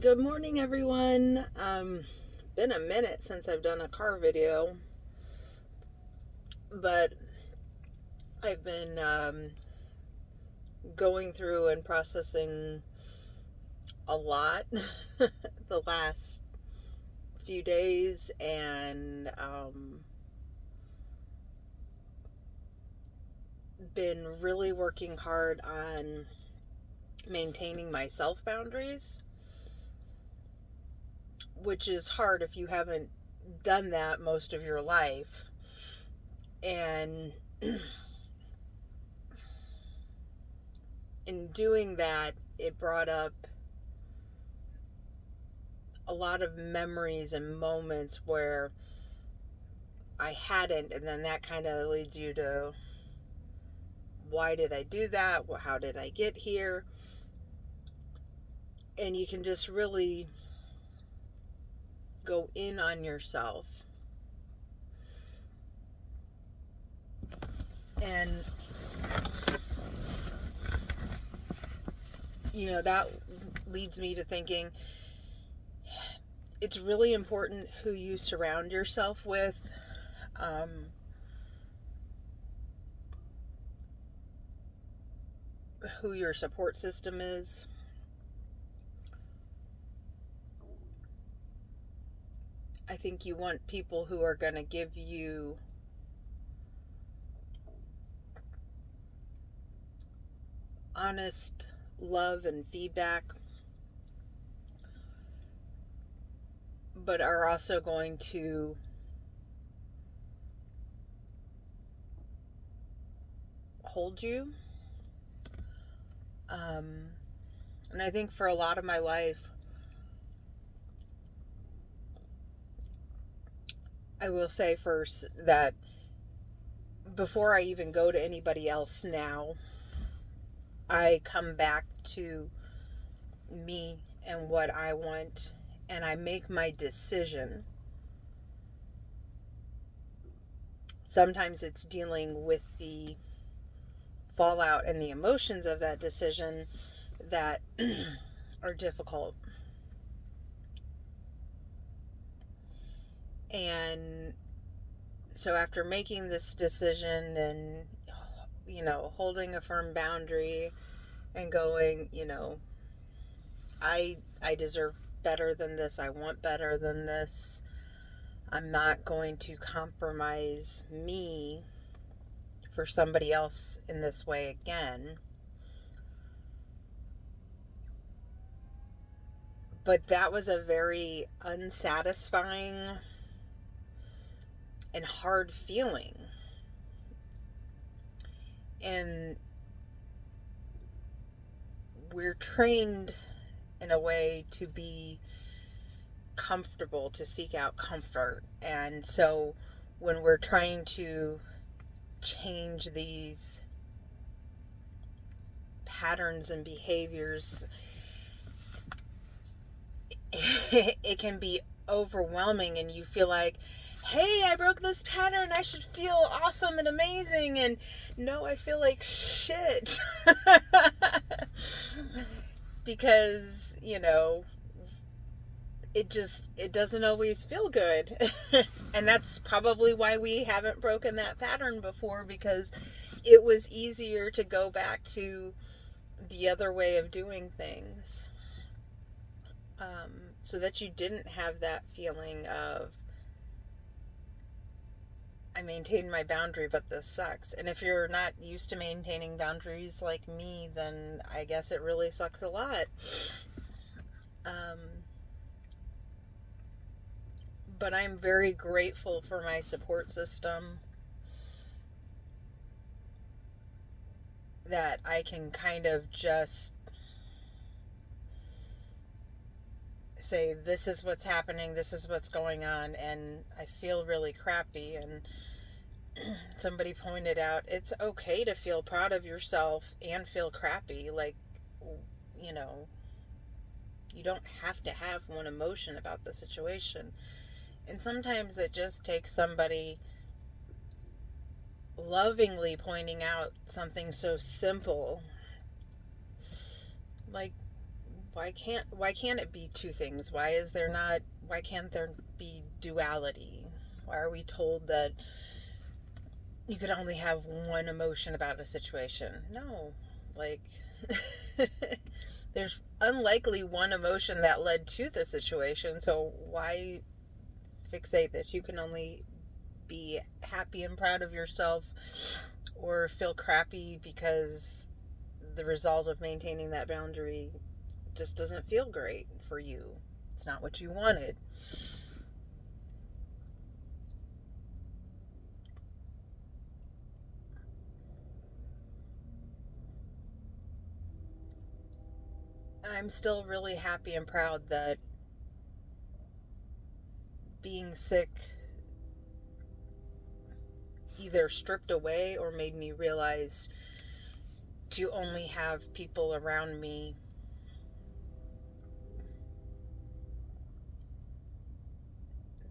Good morning, everyone. Been a minute since I've done a car video, but I've been going through and processing a lot the last few days, and been really working hard on maintaining my self boundaries, which is hard if you haven't done that most of your life. And in doing that, it brought up a lot of memories and moments where I hadn't, and then that kind of leads you to, why did I do that? Well, how did I get here? And you can just really go in on yourself. And, that leads me to thinking it's really important who you surround yourself with. Who your support system is. I think you want people who are going to give you honest love and feedback, but are also going to hold you. And I think for a lot of my life, I will say first that before I even go to anybody else now, I come back to me and what I want, and I make my decision. Sometimes it's dealing with the fallout and the emotions of that decision that are difficult. And so after making this decision and, holding a firm boundary and going, I deserve better than this. I want better than this. I'm not going to compromise me for somebody else in this way again. But that was a very unsatisfying and hard feeling. And we're trained in a way to be comfortable, to seek out comfort. And so when we're trying to change these patterns and behaviors, it can be overwhelming, and you feel like, hey, I broke this pattern, I should feel awesome and amazing, and no, I feel like shit. Because, it doesn't always feel good. And that's probably why we haven't broken that pattern before, because it was easier to go back to the other way of doing things. So that you didn't have that feeling of, I maintained my boundary, but this sucks. And if you're not used to maintaining boundaries like me, then I guess it really sucks a lot. But I'm very grateful for my support system, that I can kind of just say, this is what's happening, this is what's going on, and I feel really crappy. And somebody pointed out, it's okay to feel proud of yourself and feel crappy. Like, you don't have to have one emotion about the situation. And sometimes it just takes somebody lovingly pointing out something so simple, like why can't it be two things? Why can't there be duality? Why are we told that you could only have one emotion about a situation? No. Like there's unlikely one emotion that led to the situation, so why fixate that you can only be happy and proud of yourself or feel crappy because the result of maintaining that boundary just doesn't feel great for you. It's not what you wanted. I'm still really happy and proud that being sick either stripped away or made me realize to only have people around me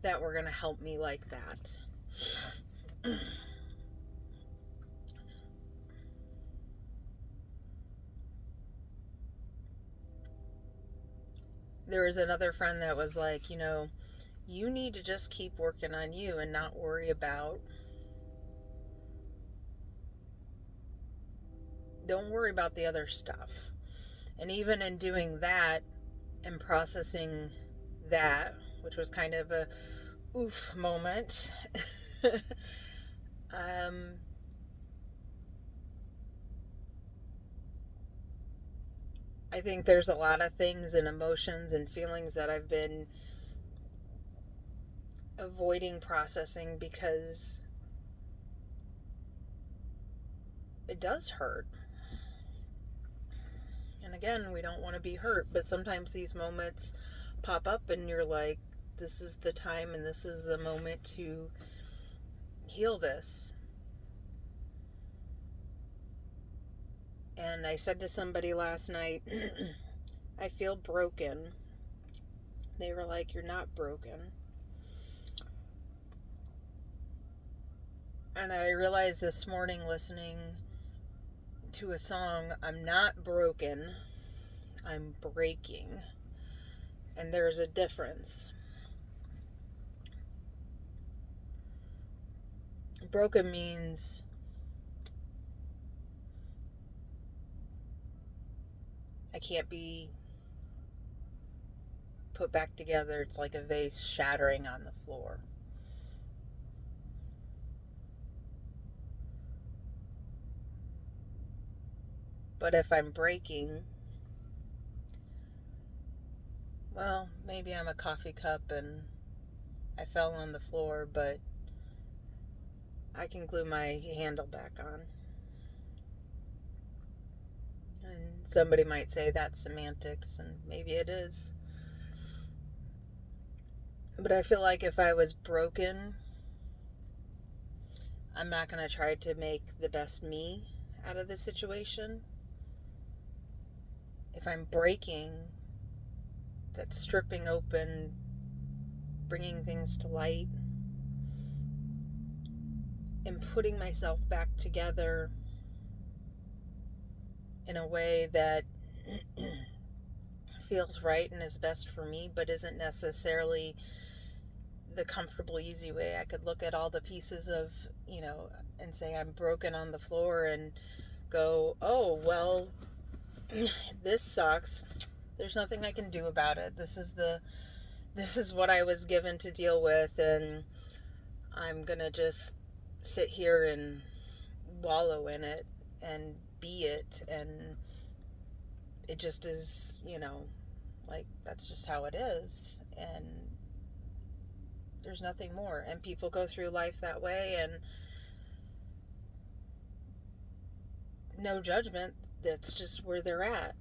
that were going to help me like that. There was another friend that was like, you need to just keep working on you and not worry about, don't worry about the other stuff. And even in doing that and processing that, which was kind of a oof moment, I think there's a lot of things and emotions and feelings that I've been avoiding processing because it does hurt. And again, we don't want to be hurt, but sometimes these moments pop up and you're like, this is the time and this is the moment to heal this. And I said to somebody last night, I feel broken. They were like, you're not broken. And I realized this morning listening to a song, I'm not broken, I'm breaking. And there's a difference. Broken means I can't be put back together. It's like a vase shattering on the floor. But if I'm breaking, well, maybe I'm a coffee cup and I fell on the floor, but I can glue my handle back on. And somebody might say that's semantics, and maybe it is. But I feel like if I was broken, I'm not going to try to make the best me out of the situation. If I'm breaking, that's stripping open, bringing things to light, and putting myself back together in a way that feels right and is best for me, but isn't necessarily the comfortable, easy way. I could look at all the pieces of, and say I'm broken on the floor and go, oh, well, this sucks. There's nothing I can do about it. This is what I was given to deal with, and I'm gonna just sit here and wallow in it and be it, and it just is, like, that's just how it is, and there's nothing more. And people go through life that way, and no judgment, that's just where they're at.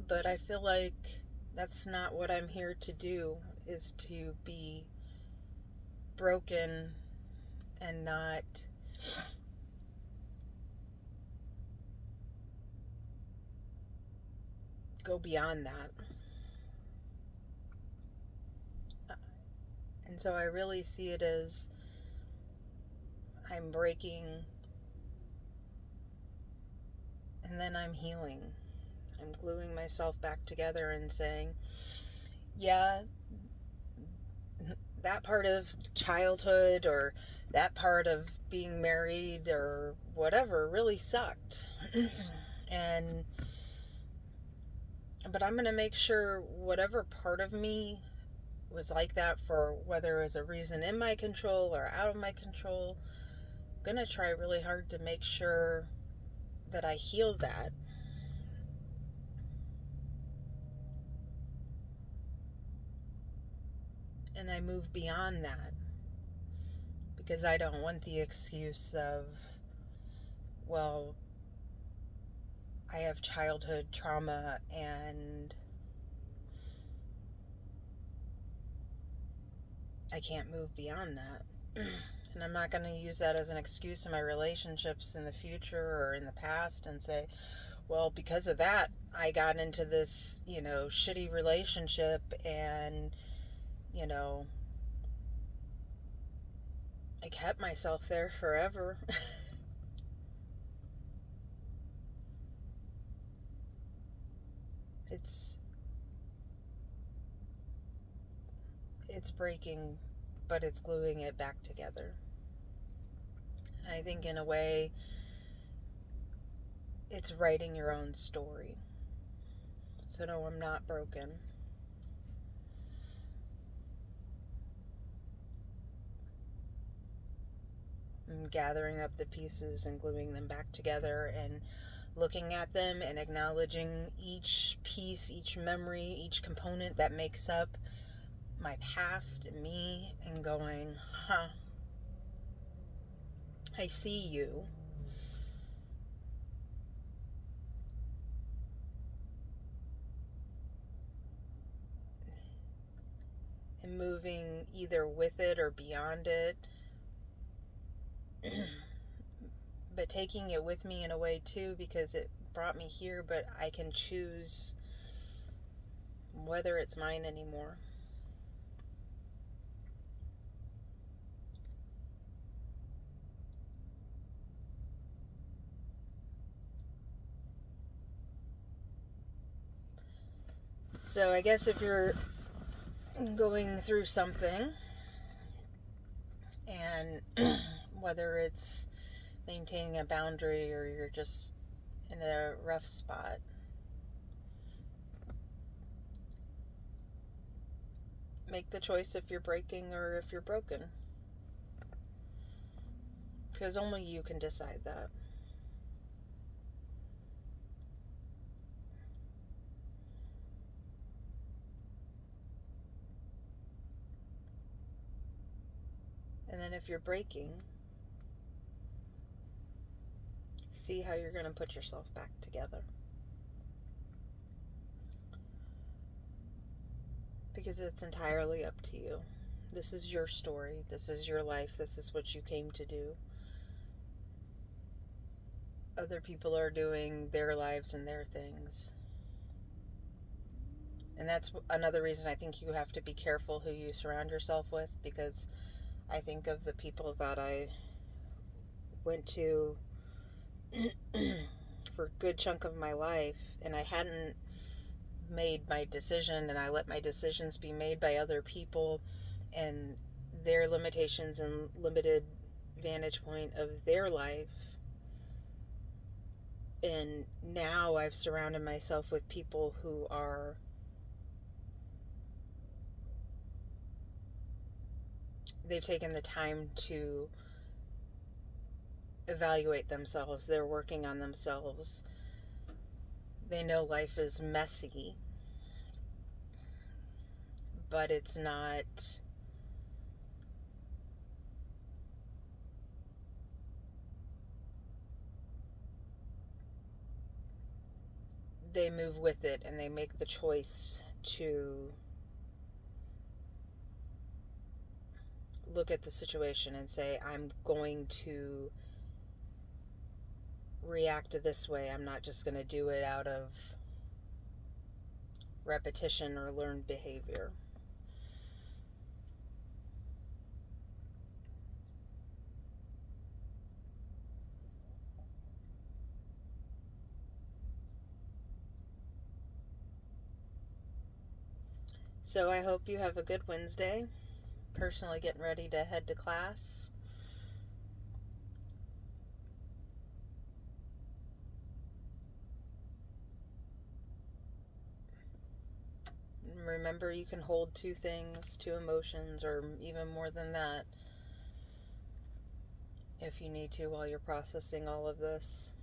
But I feel like that's not what I'm here to do, is to be broken and not go beyond that. And so I really see it as I'm breaking and then I'm healing. I'm gluing myself back together and saying, yeah, that part of childhood or that part of being married or whatever really sucked. and but I'm going to make sure whatever part of me was like that, for whether it was a reason in my control or out of my control, I'm going to try really hard to make sure that I heal that. And I move beyond that, because I don't want the excuse of, well, I have childhood trauma and I can't move beyond that. And I'm not going to use that as an excuse in my relationships in the future or in the past and say, well, because of that, I got into this, shitty relationship and, I kept myself there forever. it's it's breaking, but it's gluing it back together. I think in a way it's writing your own story. So no, I'm not broken. I'm gathering up the pieces and gluing them back together and looking at them and acknowledging each piece, each memory, each component that makes up my past, me, and going, I see you. And moving either with it or beyond it. But taking it with me in a way too, because it brought me here, but I can choose whether it's mine anymore. So I guess if you're going through something, and whether it's maintaining a boundary or you're just in a rough spot, make the choice if you're breaking or if you're broken. Because only you can decide that. And then if you're breaking, see how you're going to put yourself back together. Because it's entirely up to you. This is your story. This is your life. This is what you came to do. Other people are doing their lives and their things. And that's another reason I think you have to be careful who you surround yourself with, because I think of the people that I went to for a good chunk of my life, and I hadn't made my decision, and I let my decisions be made by other people and their limitations and limited vantage point of their life. And now I've surrounded myself with people who are they've taken the time to evaluate themselves. They're working on themselves. They know life is messy, but it's not. They move with it and they make the choice to look at the situation and say, I'm going to react this way. I'm not just going to do it out of repetition or learned behavior. So I hope you have a good Wednesday. Personally getting ready to head to class. Remember, you can hold two things, two emotions, or even more than that if you need to while you're processing all of this.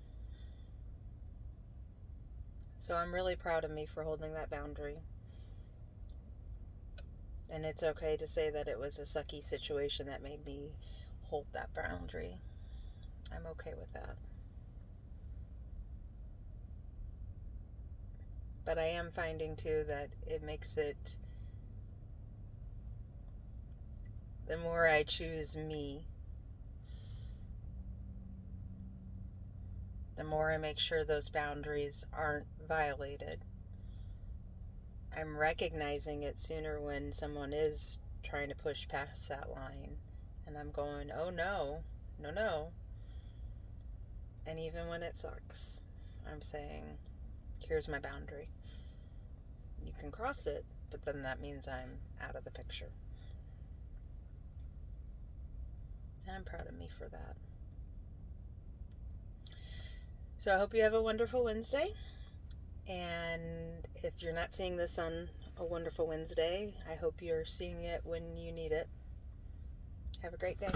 So I'm really proud of me for holding that boundary. And it's okay to say that it was a sucky situation that made me hold that boundary. I'm okay with that. But I am finding too that it makes it, the more I choose me, the more I make sure those boundaries aren't violated. I'm recognizing it sooner when someone is trying to push past that line. And I'm going, oh no, no, no. And even when it sucks, I'm saying, here's my boundary. You can cross it, but then that means I'm out of the picture. I'm proud of me for that. So I hope you have a wonderful Wednesday. And if you're not seeing this on a wonderful Wednesday, I hope you're seeing it when you need it. Have a great day.